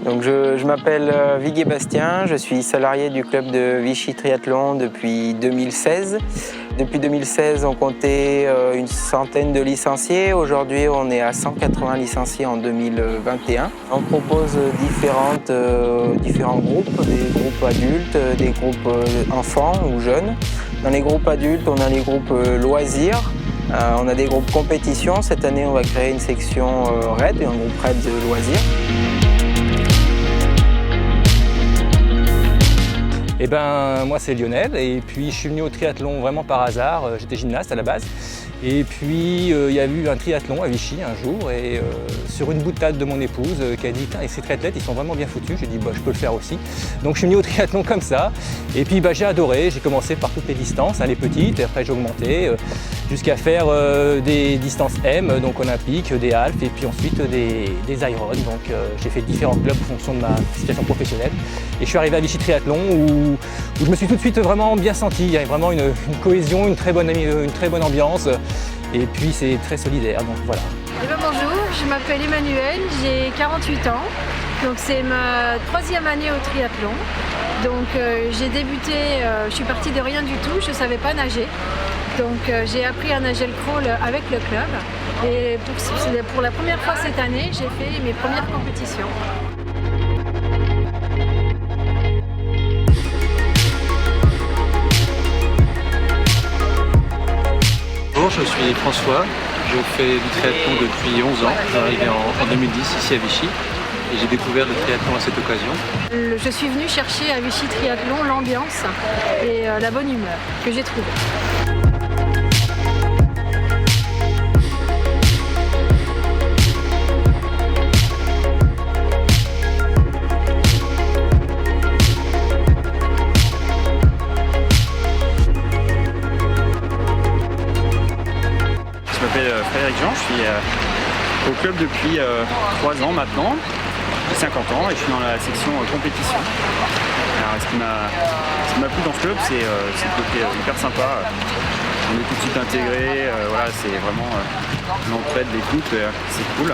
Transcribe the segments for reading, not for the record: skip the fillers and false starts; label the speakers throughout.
Speaker 1: Donc je m'appelle Viguier Bastien, je suis salarié du club de Vichy Triathlon depuis 2016. Depuis 2016, on comptait une centaine de licenciés. Aujourd'hui, on est à 180 licenciés en 2021. On propose différents groupes, des groupes adultes, des groupes enfants ou jeunes. Dans les groupes adultes, on a les groupes loisirs. On a des groupes compétition. Cette année, on va créer une section raid, un groupe raid de loisirs.
Speaker 2: Eh ben, moi c'est Lionel et puis je suis venu au triathlon vraiment par hasard, j'étais gymnaste à la base. Et puis il y a eu un triathlon à Vichy un jour et sur une boutade de mon épouse qui a dit « ces triathlètes ils sont vraiment bien foutus », j'ai dit « je peux le faire aussi ». Donc je suis venu au triathlon comme ça et puis j'ai adoré, j'ai commencé par toutes les distances, les petites, et après j'ai augmenté jusqu'à faire des distances M, donc olympiques, des halfs et puis ensuite des Iron. Donc j'ai fait différents clubs en fonction de ma situation professionnelle et je suis arrivé à Vichy Triathlon où je me suis tout de suite vraiment bien senti. Il y avait vraiment une cohésion, une très bonne ambiance et puis c'est très solidaire, donc voilà.
Speaker 3: Bonjour, je m'appelle Emmanuelle, j'ai 48 ans, donc c'est ma 3e année au triathlon. Donc j'ai débuté, je suis partie de rien du tout, je ne savais pas nager. Donc j'ai appris à nager le crawl avec le club et pour la première fois cette année, j'ai fait mes premières compétitions.
Speaker 4: Bonjour, je suis François, je fais du triathlon depuis 11 ans, je suis arrivé en 2010 ici à Vichy et j'ai découvert le triathlon à cette occasion.
Speaker 3: Je suis venue chercher à Vichy Triathlon l'ambiance et la bonne humeur que j'ai trouvée.
Speaker 5: Je m'appelle Frédéric Jean, je suis au club depuis 3 ans maintenant, j'ai 50 ans et je suis dans la section compétition. Alors, ce qui m'a plu dans ce club, c'est le côté hyper sympa. On est tout de suite intégrés, voilà, c'est vraiment l'entraide, l'écoute, c'est cool.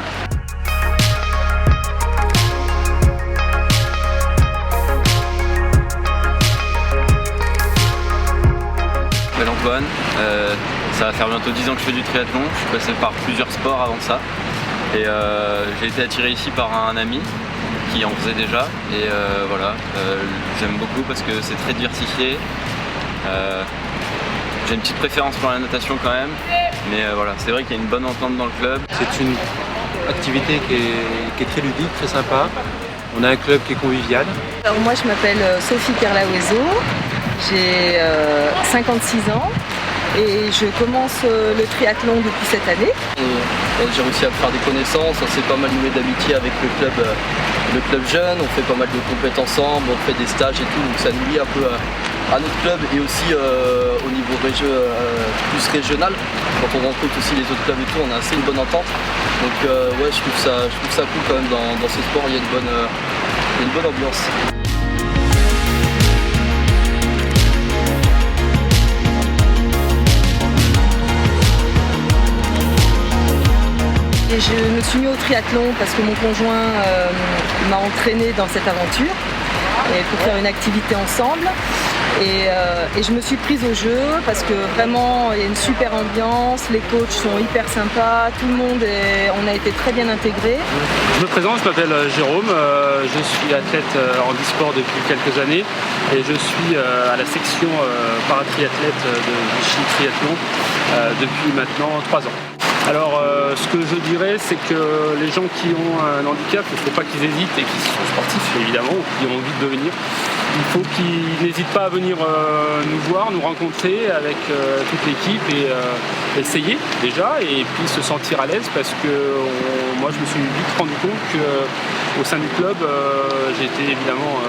Speaker 6: Je m'appelle Antoine, ça va faire bientôt 10 ans que je fais du triathlon, je suis passé par plusieurs sports avant ça et j'ai été attiré ici par un ami qui en faisait déjà et voilà, j'aime beaucoup parce que c'est très diversifié. J'ai une petite préférence pour la natation quand même, mais voilà, c'est vrai qu'il y a une bonne entente dans le club.
Speaker 4: C'est une activité qui est très ludique, très sympa. On a un club qui est convivial.
Speaker 7: Alors moi je m'appelle Sophie Perlaouezo, j'ai 56 ans et je commence le triathlon depuis cette année.
Speaker 8: J'ai réussi à faire des connaissances, on s'est pas mal noué d'amitié avec le club jeune, on fait pas mal de compètes ensemble, on fait des stages et tout, donc ça nous lie un peu à notre club et aussi au niveau plus régional. Quand on rencontre aussi les autres clubs et tout, on a assez une bonne entente. Donc ouais, je trouve ça cool quand même dans ce sport, il y a une bonne ambiance.
Speaker 7: Et je me suis mis au triathlon parce que mon conjoint m'a entraînée dans cette aventure et pour faire une activité ensemble. Et je me suis prise au jeu parce que vraiment il y a une super ambiance, les coachs sont hyper sympas, tout le monde on a été très bien intégrés.
Speaker 9: Je me présente, je m'appelle Jérôme, je suis athlète en e-sport depuis quelques années et je suis à la section paratriathlète de Vichy Triathlon depuis maintenant 3 ans. Alors ce que je dirais, c'est que les gens qui ont un handicap, il ne faut pas qu'ils hésitent et qui sont sportifs évidemment, ou qui ont envie de devenir. Il faut qu'ils n'hésitent pas à venir nous voir, nous rencontrer avec toute l'équipe et essayer déjà et puis se sentir à l'aise parce que moi je me suis vite rendu compte qu'au sein du club j'ai été évidemment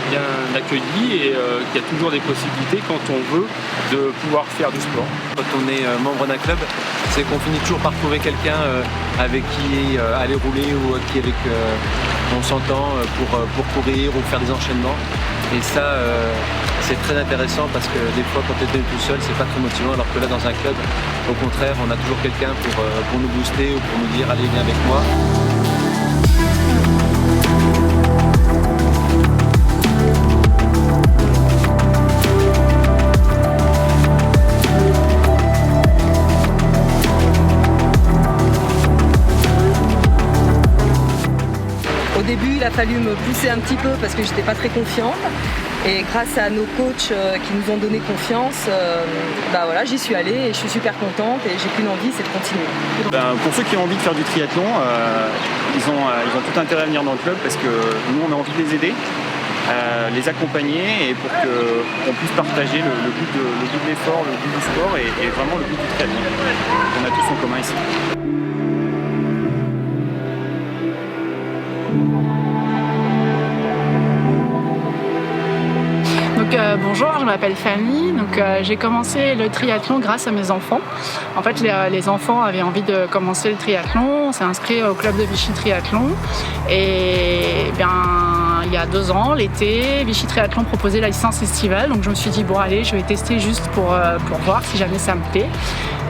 Speaker 9: bien accueilli et qu'il y a toujours des possibilités quand on veut de pouvoir faire du sport.
Speaker 4: Quand on est membre d'un club, c'est qu'on finit toujours par trouver quelqu'un avec qui aller rouler ou avec on s'entend pour courir ou faire des enchaînements. Et ça, c'est très intéressant parce que des fois, quand tu es tout seul, c'est pas très motivant. Alors que là, dans un club, au contraire, on a toujours quelqu'un pour nous booster ou pour nous dire « Allez, viens avec moi ».
Speaker 7: début, il a fallu me pousser un petit peu parce que j'étais pas très confiante. Et grâce à nos coachs qui nous ont donné confiance, voilà, j'y suis allée et je suis super contente et j'ai qu'une envie, c'est de continuer.
Speaker 5: Pour ceux qui ont envie de faire du triathlon, ils ont tout intérêt à venir dans le club parce que nous on a envie de les aider, les accompagner et pour qu'on puisse partager le goût de l'effort, le goût du sport et vraiment le goût du triathlon. On a tous en commun ici.
Speaker 10: Bonjour, je m'appelle Fanny. J'ai commencé le triathlon grâce à mes enfants. En fait, les enfants avaient envie de commencer le triathlon. On s'est inscrit au club de Vichy Triathlon. Et il y a 2 ans, l'été, Vichy Triathlon proposait la licence estivale. Donc je me suis dit, bon allez, je vais tester juste pour voir si jamais ça me plaît.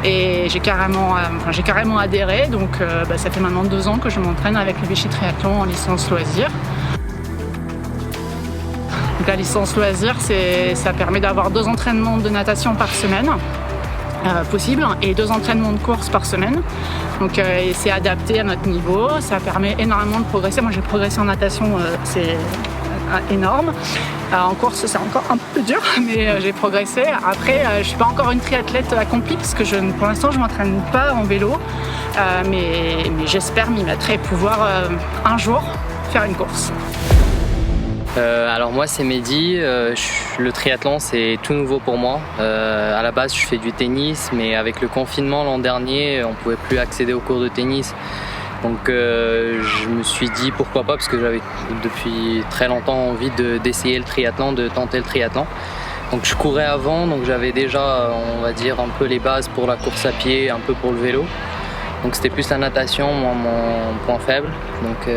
Speaker 10: Et j'ai carrément adhéré. Donc ça fait maintenant 2 ans que je m'entraîne avec le Vichy Triathlon en licence loisir. Donc la licence loisir, ça permet d'avoir 2 entraînements de natation par semaine possible et 2 entraînements de course par semaine. Donc c'est adapté à notre niveau, ça permet énormément de progresser. Moi j'ai progressé en natation, c'est énorme. En course c'est encore un peu plus dur, mais j'ai progressé. Après je ne suis pas encore une triathlète accomplie parce que pour l'instant je ne m'entraîne pas en vélo, mais j'espère m'y mettre et pouvoir un jour faire une course.
Speaker 11: Alors moi c'est Mehdi, le triathlon c'est tout nouveau pour moi. À la base je fais du tennis, mais avec le confinement l'an dernier on ne pouvait plus accéder aux cours de tennis. Donc je me suis dit pourquoi pas, parce que j'avais depuis très longtemps envie d'essayer le triathlon, de tenter le triathlon. Donc je courais avant, donc j'avais déjà on va dire un peu les bases pour la course à pied, un peu pour le vélo. Donc c'était plus la natation, mon point faible. Donc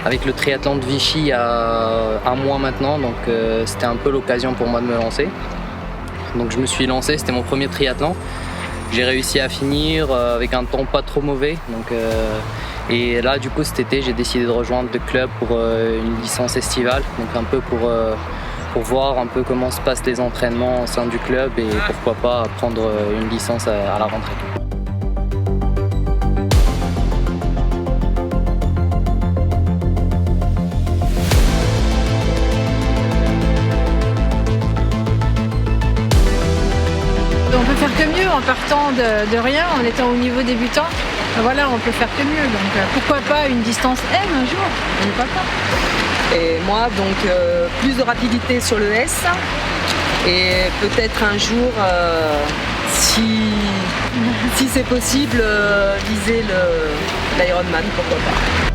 Speaker 11: avec le triathlon de Vichy il y a 1 mois maintenant, donc c'était un peu l'occasion pour moi de me lancer. Donc je me suis lancé, c'était mon premier triathlon. J'ai réussi à finir avec un temps pas trop mauvais. Donc, et là du coup cet été j'ai décidé de rejoindre le club pour une licence estivale. Donc un peu pour voir un peu comment se passent les entraînements au sein du club et pourquoi pas prendre une licence à la rentrée.
Speaker 3: On peut faire que mieux en partant de rien, en étant au niveau débutant. Voilà, on peut faire que mieux. Donc pourquoi pas une distance M un jour, pourquoi pas.
Speaker 7: Et moi, donc plus de rapidité sur le S et peut-être un jour, si c'est possible, viser l'Ironman, pourquoi pas.